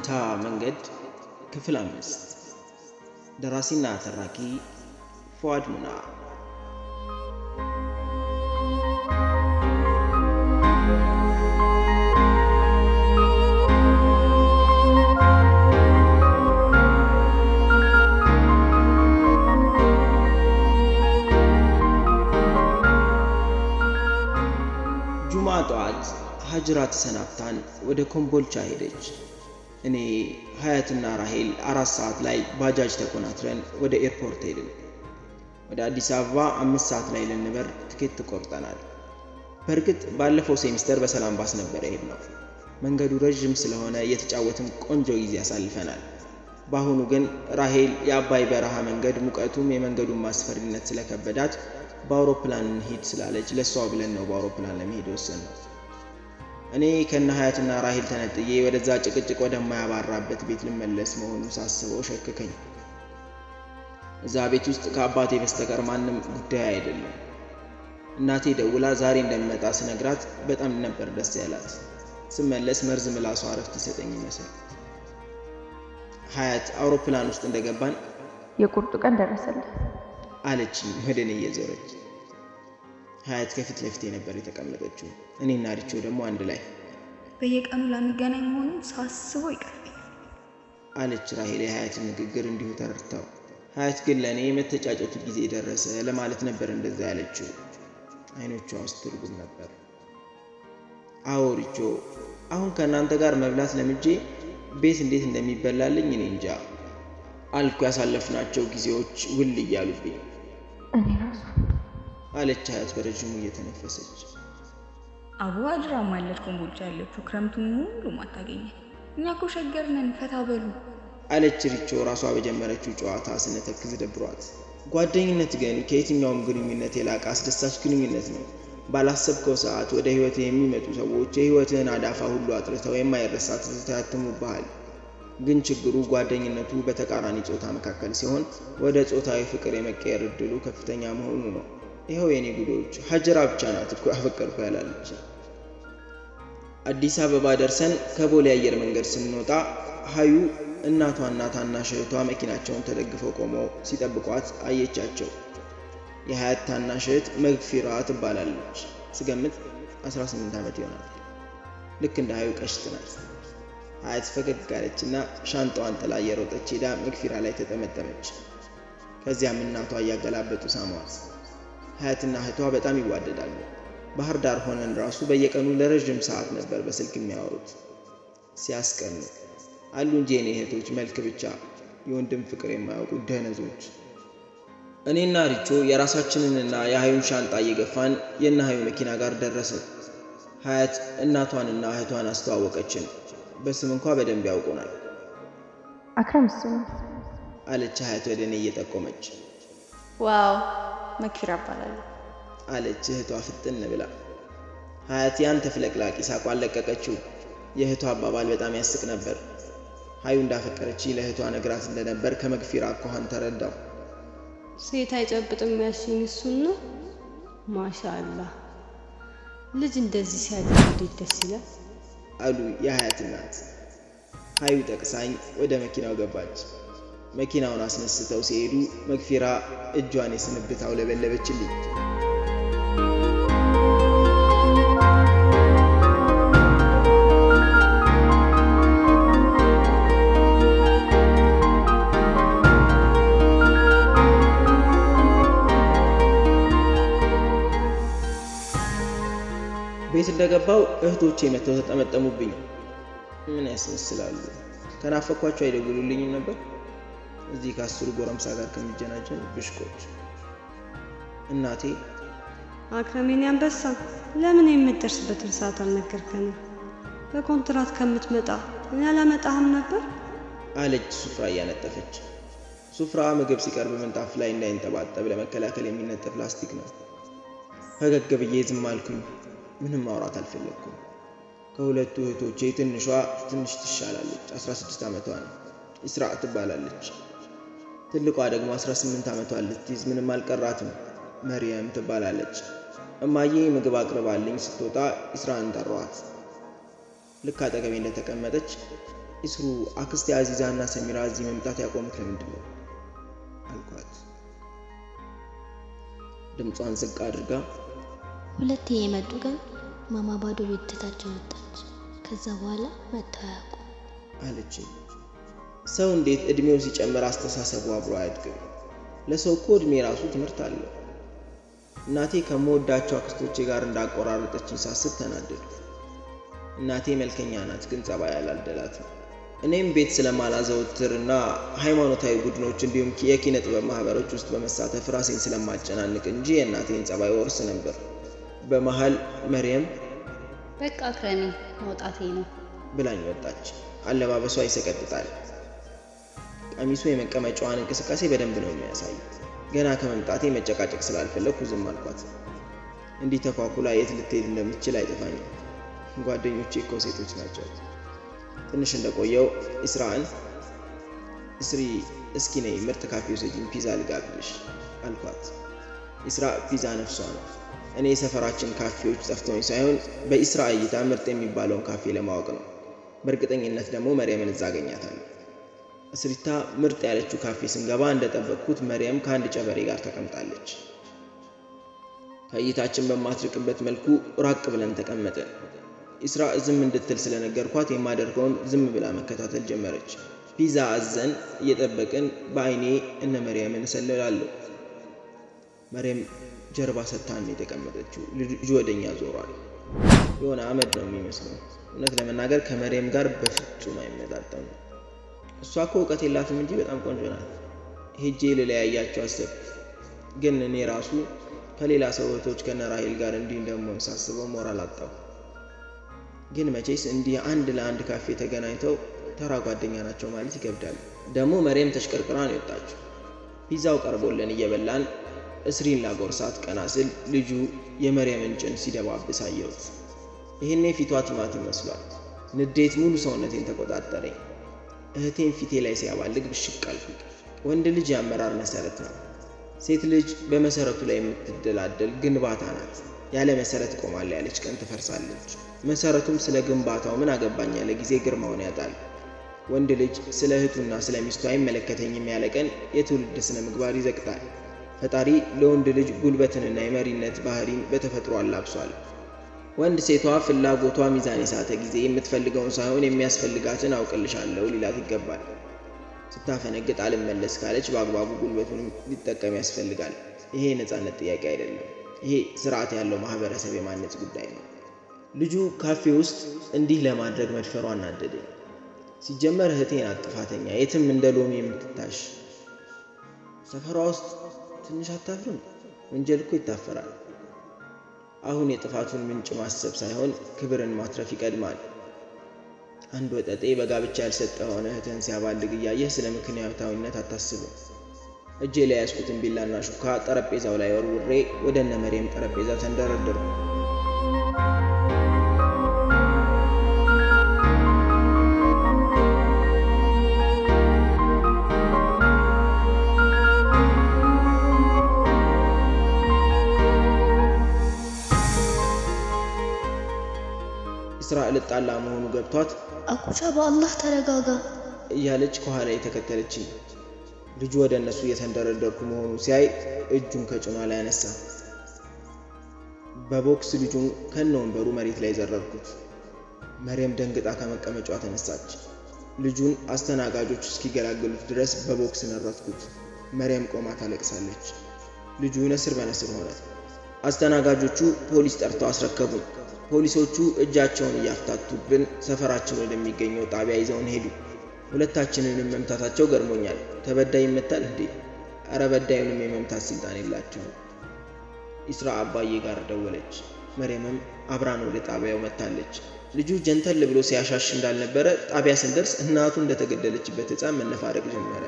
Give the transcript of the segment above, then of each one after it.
መንታ መንገድ ክፍል 5 ደራሲና ተራኪ ፉአድ ሙና። ጁማ ጠዋት ሀጅራ ተሰናብታን ወደ ኮምቦልቻ ሄደች። እኔ ሀያትና ራሄል 4 ሰዓት ላይ ባጃጅ ተኮናትረን ወደ ኤርፖርት ሄድን። ወደ አዲስ አበባ 5 ሰዓት ላይ ልንበር ትኬት ቆርጠናል። በእርግጥ ባለፈው ሴሚስተር በሰላም ባስ ነበር የሄድነው። መንገዱ ረጅም ስለሆነ እየተጫወትን ቆንጆ ጊዜ አሳልፈናል። በአሁኑ ግን ራሄል የአባይ በረሃ መንገድ ሙቀቱም የመንገዱን ማስፈሪነት ስለከበዳት በአውሮፕላን ሄድ ስላለች ለሷ ብለን ነው በአውሮፕላን ለመሄድ ወሰንነው። እኔ ከነ ሀያትና ራሄል ተነጥዬ ወደዛ ጭቅጭቅ ወደማያባራበት ቤት ልመለስ መሆኑን ሳስበው ሸከከኝ። እዛ ቤት ውስጥ ከአባቴ በስተቀር ማንም ጉዳይ አይደለም። እናቴ ደውላ ዛሬ እንደምመጣ ስነግራት በጣም ነበር ደስ ያላት። ስመለስ መርዝ ምላሷ አረፍት ይሰጠኝ ይመስል። ሀያት አውሮፕላን ውስጥ እንደገባን የቁርጡ ቀን ደረሰልህ አለችኝ ወደ እኔ እየዞረች። ሀያት ከፊት ለፊቴ ነበር የተቀመጠችው፣ እኔና ሪቾ ደግሞ አንድ ላይ። በየቀኑ ላንገናኝ መሆኑን ሳስበው ይቀርብኛል አለች ራሄል የሀያትን ንግግር እንዲሁ ተረድታው። ሀያት ግን ለእኔ የመተጫጨቱ ጊዜ ደረሰ ለማለት ነበር እንደዛ ያለችው። አይኖቿ ውስጥ ትርጉም ነበር። አዎ ሪቾ፣ አሁን ከእናንተ ጋር መብላት ለምጄ ቤት እንዴት እንደሚበላልኝ እኔ እንጃ አልኩ። ያሳለፍናቸው ጊዜዎች ውል እያሉብኝ እኔ ራሱ አለች ሀያት በረጅሙ እየተነፈሰች። አቡ አድራ ማለት ኮምቦልቻ ያለችው ክረምቱን ሙሉ ማታገኘ። እኛ እኮ ሸገር ነን፣ ፈታ በሉ አለች ሪቾ ራሷ በጀመረችው ጨዋታ ስነተክዝ ደብሯት። ጓደኝነት ግን ከየትኛውም ግንኙነት የላቀ አስደሳች ግንኙነት ነው። ባላሰብከው ሰዓት ወደ ህይወት የሚመጡ ሰዎች የህይወትህን አዳፋ ሁሉ አጥርተው የማይረሳ ትዝታ ያትሙብሃል። ግን ችግሩ ጓደኝነቱ በተቃራኒ ጾታ መካከል ሲሆን ወደ ጾታዊ ፍቅር የመቀየር እድሉ ከፍተኛ መሆኑ ነው። ይኸው የኔ ጉዶች ሀጀራ ብቻ ናት እኮ ያፈቀርኩ ያላለች። አዲስ አበባ ደርሰን ከቦሌ አየር መንገድ ስንወጣ ሀዩ እናቷና ታናሽ እህቷ መኪናቸውን ተደግፈው ቆመው ሲጠብቋት አየቻቸው። የሀያት ታናሽ እህት መግፊራ ትባላለች። ስገምት 18 ዓመት ይሆናል። ልክ እንደ ሀዩ ቀሽት ናት። ሀያት ፈገግ አለችና ሻንጣዋን ጥላ እየሮጠች ሄዳ መግፊራ ላይ ተጠመጠመች። ከዚያም እናቷ እያገላበጡ ሳሟት። ሀያትና እህቷ በጣም ይዋደዳሉ። ባህር ዳር ሆነን ራሱ በየቀኑ ለረጅም ሰዓት ነበር በስልክ የሚያወሩት። ሲያስቀኑ አሉ እንጂ የኔ እህቶች መልክ ብቻ የወንድም ፍቅር የማያውቁ ደነዞች። እኔና ሪቾ የራሳችንንና የሀዩን ሻንጣ እየገፋን የእነ ሀዩ መኪና ጋር ደረስን። ሀያት እናቷንና እህቷን አስተዋወቀችን። በስም እንኳ በደንብ ያውቁናል። አክረም አለች ሀያት ወደ እኔ እየጠቆመች። ዋው መኪራ እባላለሁ አለች እህቷ ፍጥን ብላ። ሀያት ያን ተፍለቅላቂ ሳቋን ለቀቀችው። የእህቷ አባባል በጣም ያስቅ ነበር። ሀዩ እንዳፈቀረች ለእህቷ ነግራት እንደነበር ከመግፊራ አኳኋን ተረዳው። ሴት አይጨብጥም ያልሽኝ እሱን ነው? ማሻአላህ ልጅ እንደዚህ ሲያድግ እንዴት ደስ ይላል አሉ የሀያት እናት። ሀዩ ጠቅሳኝ ወደ መኪናው ገባች። መኪናውን አስነስተው ሲሄዱ መግፊራ እጇን የስንብት አውለበለበችልኝ። ቤት እንደገባው እህቶቼ መተው ተጠመጠሙብኝ። ምን ያስመስላሉ? ከናፈኳቸው አይደውሉልኝም ነበር? እዚህ ከ10 ጎረምሳ ጋር ከሚጀናጀን ብሽቆች። እናቴ አክረሜን አንበሳ ለምን የምትደርስበትን ሰዓት አልነገርከንም? በኮንትራት ከምትመጣ እኔ አላመጣህም ነበር አለች ሱፍራ እያነጠፈች። ሱፍራ ምግብ ሲቀርብ ምንጣፍ ላይ እንዳይንጠባጠብ ለመከላከል የሚነጠፍ ፕላስቲክ ነው። ፈገግ ብዬ ዝም አልኩኝ። ምንም ማውራት አልፈለኩም። ከሁለቱ እህቶቼ ትንሿ ትንሽ ትሻላለች። 16 ዓመቷ ነው። ኢስራ ትባላለች። ትልቋ ደግሞ 18 ዓመቷን ልትይዝ ምንም አልቀራትም። መርየም ትባላለች። እማዬ ምግብ አቅርባልኝ ስትወጣ ኢስራን ጠሯት። ልክ አጠገቤ እንደተቀመጠች ኢስሩ አክስቴ አዚዛና ሰሚራ እዚህ መምጣት ያቆሙት ለምንድን ነው አልኳት። ድምጿን ዝቅ አድርጋ ሁለቴ የመጡ ቀን ማማ ባዶ ቤት ትታቸው ወጣች። ከዛ በኋላ መተው አያውቁም አለችኝ። ሰው እንዴት እድሜው ሲጨምር አስተሳሰቡ አብሮ አያድግም? ለሰው እኮ እድሜ ራሱ ትምህርት አለው። እናቴ ከመወዳቸው አክስቶቼ ጋር እንዳቆራረጠችኝ ሳስብ ተናደድኩ። እናቴ መልከኛ ናት፣ ግን ጸባይ አላደላትም። እኔም ቤት ስለማላዘወትርና ሃይማኖታዊ ቡድኖች እንዲሁም የኪነ ጥበብ ማህበሮች ውስጥ በመሳተፍ ራሴን ስለማጨናንቅ እንጂ የእናቴን ጸባይ ወርስ ነበር። በመሃል መርየም በቃ ክረሚ መውጣቴ ነው ብላኝ ወጣች። አለባበሷ ይሰቀጥጣል። ቀሚሱ የመቀመጫዋን እንቅስቃሴ በደንብ ነው የሚያሳይ። ገና ከመምጣቴ መጨቃጨቅ ስላልፈለኩ ዝም አልኳት። እንዲህ ተኳኩላ የት ልትሄድ እንደምትችል አይጠፋኝም። ጓደኞቼ እኮ ሴቶች ናቸው። ትንሽ እንደቆየው እስሪ እስኪ ነይ ምርጥ ካፌ ውሰጂኝ፣ ፒዛ ልጋብዝሽ አልኳት። ኢስራ ፒዛ ነፍሷ ነው። እኔ የሰፈራችን ካፌዎች ጠፍተውኝ ሳይሆን በኢስራ እይታ ምርጥ የሚባለውን ካፌ ለማወቅ ነው። በእርግጠኝነት ደግሞ መርየምን እዛ አገኛታለሁ። እስሪታ ምርጥ ያለችው ካፌ ስንገባ እንደጠበቅኩት መርየም ከአንድ ጨበሬ ጋር ተቀምጣለች። ከእይታችን በማትርቅበት መልኩ ራቅ ብለን ተቀመጥን። ኢስራ ዝም እንድትል ስለነገርኳት የማደርገውን ዝም ብላ መከታተል ጀመረች። ፒዛ አዘን እየጠበቅን በአይኔ እነ መርየምን እሰልላለሁ። መርየም ጀርባ ሰጥታን የተቀመጠችው፣ ልጁ ወደኛ ዞሯል። የሆነ አመድ ነው የሚመስለው። እውነት ለመናገር ከመርየም ጋር በፍጹም አይመጣጠም። እሷ እኮ እውቀት የላትም እንጂ በጣም ቆንጆ ናት። ሄጄ ልለያያቸው አሰብኩ። ግን እኔ ራሱ ከሌላ ሰዎቶች ከነራሂል ጋር እንዲህ እንደምሆን ሳስበው ሞራል አጣሁ። ግን መቼስ እንዲህ አንድ ለአንድ ካፌ ተገናኝተው ተራ ጓደኛ ናቸው ማለት ይከብዳል። ደግሞ መርየም ተሽቀርቅራ ነው የወጣችው። ፒዛው ቀርቦልን እየበላን እስሪን ላጎርሳት ቀና ስል ልጁ የመርየምን ጭን ሲደባብስ አየሁት። ይሄኔ ፊቷ ቲማቲም መስሏል። ንዴት ሙሉ ሰውነቴን ተቆጣጠረኝ። እህቴን ፊቴ ላይ ሲያባልግ ብሽቅ አልኩ። ወንድ ልጅ የአመራር መሰረት ነው። ሴት ልጅ በመሰረቱ ላይ የምትደላደል ግንባታ ናት። ያለ መሰረት ቆማለ ያለች ቀን ትፈርሳለች። መሰረቱም ስለ ግንባታው ምን አገባኝ ያለ ጊዜ ግርማውን ያጣል። ወንድ ልጅ ስለ እህቱና ስለ ሚስቱ አይመለከተኝም ያለ ቀን የትውልድ ስነ ምግባር ይዘቅጣል። ፈጣሪ ለወንድ ልጅ ጉልበትንና የመሪነት ባህሪን በተፈጥሮ አላብሷል። ወንድ ሴቷ ፍላጎቷ ሚዛን የሳተ ጊዜ የምትፈልገውን ሳይሆን የሚያስፈልጋትን አውቅልሻለሁ ሊላት ይገባል። ስታፈነግጥ አልመለስ ካለች በአግባቡ ጉልበቱን ሊጠቀም ያስፈልጋል። ይሄ የነፃነት ጥያቄ አይደለም። ይሄ ስርዓት ያለው ማህበረሰብ የማነጽ ጉዳይ ነው። ልጁ ካፌ ውስጥ እንዲህ ለማድረግ መድፈሯ አናደደኝ። ሲጀመር እህቴ ናት ጥፋተኛ፣ የትም እንደ ሎሚ የምትታሽ። ሰፈሯ ውስጥ ትንሽ አታፍርም? ወንጀል እኮ ይታፈራል። አሁን የጥፋቱን ምንጭ ማሰብ ሳይሆን ክብርን ማትረፍ ይቀድማል። አንድ ወጠጤ በጋብቻ ያልሰጠ ሆነ እህትን ሲያባልግ እያየህ ስለ ምክንያታዊነት አታስብም። እጄ ላይ ያስኩትን ቢላና ሹካ ጠረጴዛው ላይ ወርውሬ ወደ እነ መርየም ጠረጴዛ ተንደረደርኩ። ኢስራ ልጣላ መሆኑ ገብቷት አኩሻ በአላህ ተረጋጋ እያለች ከኋላ የተከተለችኝ። ልጁ ወደ እነሱ እየተንደረደርኩ መሆኑ ሲያይ እጁን ከጭኗ ላይ አነሳ። በቦክስ ልጁን ከነወንበሩ መሬት ላይ ዘረርኩት። መርየም ደንግጣ ከመቀመጫዋ ተነሳች። ልጁን አስተናጋጆች እስኪገላገሉት ድረስ በቦክስ ነረትኩት። መርየም ቆማ ታለቅሳለች። ልጁ ነስር በነስር ሆነ። አስተናጋጆቹ ፖሊስ ጠርተው አስረከቡን። ፖሊሶቹ እጃቸውን እያፍታቱብን ሰፈራችን ወደሚገኘው ጣቢያ ይዘውን ሄዱ። ሁለታችንንም መምታታቸው ገርሞኛል። ተበዳይ ይመታል እንዴ? አረ በዳዩንም የመምታት ስልጣን የላቸውም። ኢስራ አባዬ ጋር ደወለች። መርየምም አብራን ወደ ጣቢያው መታለች። ልጁ ጀንተል ብሎ ሲያሻሽ እንዳልነበረ ጣቢያ ስንደርስ እናቱ እንደተገደለችበት ሕፃን መነፋረቅ ጀመረ።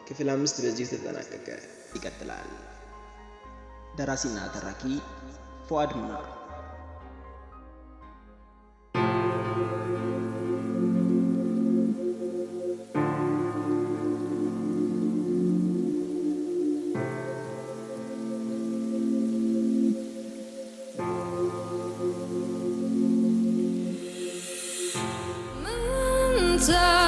ክፍል 5 በዚህ ተጠናቀቀ። ይቀጥላል። ደራሲና ተራኪ ፉአድ ሙናር። Mental